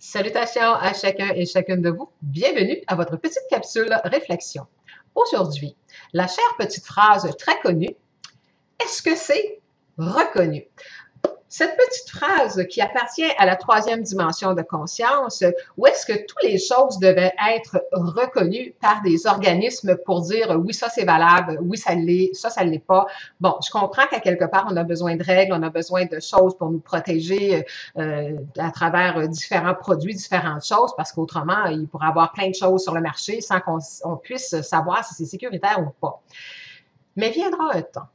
Salutations à chacun et chacune de vous. Bienvenue à votre petite capsule réflexion. Aujourd'hui, la chère petite phrase très connue, est-ce que c'est reconnu? Cette petite phrase qui appartient à la troisième dimension de conscience, où est-ce que toutes les choses devaient être reconnues par des organismes pour dire oui, ça c'est valable, oui, ça l'est, ça l'est pas. Bon, je comprends qu'à quelque part, on a besoin de règles, on a besoin de choses pour nous protéger à travers différents produits, différentes choses, parce qu'autrement, il pourrait y avoir plein de choses sur le marché sans qu'on puisse savoir si c'est sécuritaire ou pas. Mais viendra un temps,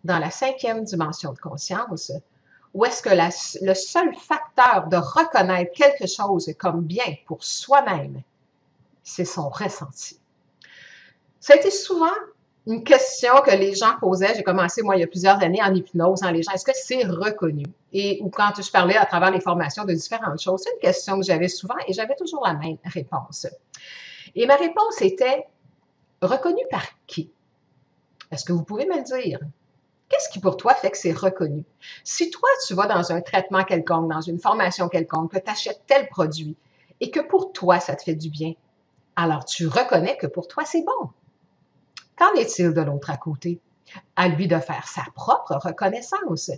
dans la cinquième dimension de conscience, où est-ce que le seul facteur de reconnaître quelque chose comme bien pour soi-même, c'est son ressenti. Ça a été souvent une question que les gens posaient. J'ai commencé, moi, il y a plusieurs années en hypnose, les gens, est-ce que c'est reconnu? Ou quand je parlais à travers les formations de différentes choses, c'est une question que j'avais souvent et j'avais toujours la même réponse. Et ma réponse était, reconnu par qui? Est-ce que vous pouvez me le dire? Qu'est-ce qui pour toi fait que c'est reconnu? Si toi, tu vas dans un traitement quelconque, dans une formation quelconque, que tu achètes tel produit et que pour toi, ça te fait du bien, alors tu reconnais que pour toi, c'est bon. Qu'en est-il de l'autre à côté? À lui de faire sa propre reconnaissance.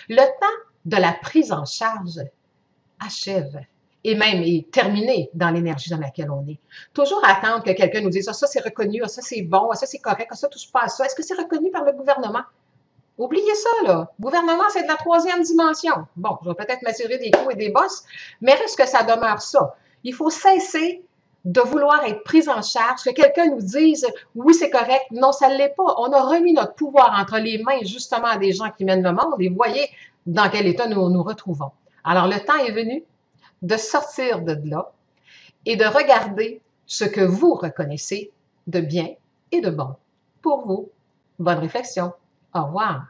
Le temps de la prise en charge achève et même est terminé dans l'énergie dans laquelle on est. Toujours attendre que quelqu'un nous dise « Ah, ça c'est reconnu, ah, ça c'est bon, ah, ça c'est correct, ah, ça touche pas à ça ». Est-ce que c'est reconnu par le gouvernement? Oubliez ça, là. Gouvernement, c'est de la troisième dimension. Bon, je vais peut-être m'assurer des coups et des bosses, mais reste que ça demeure ça. Il faut cesser de vouloir être pris en charge, que quelqu'un nous dise « oui, c'est correct », non, ça ne l'est pas. On a remis notre pouvoir entre les mains, justement, des gens qui mènent le monde, et voyez dans quel état nous nous retrouvons. Alors, le temps est venu de sortir de là et de regarder ce que vous reconnaissez de bien et de bon pour vous. Bonne réflexion. Au revoir.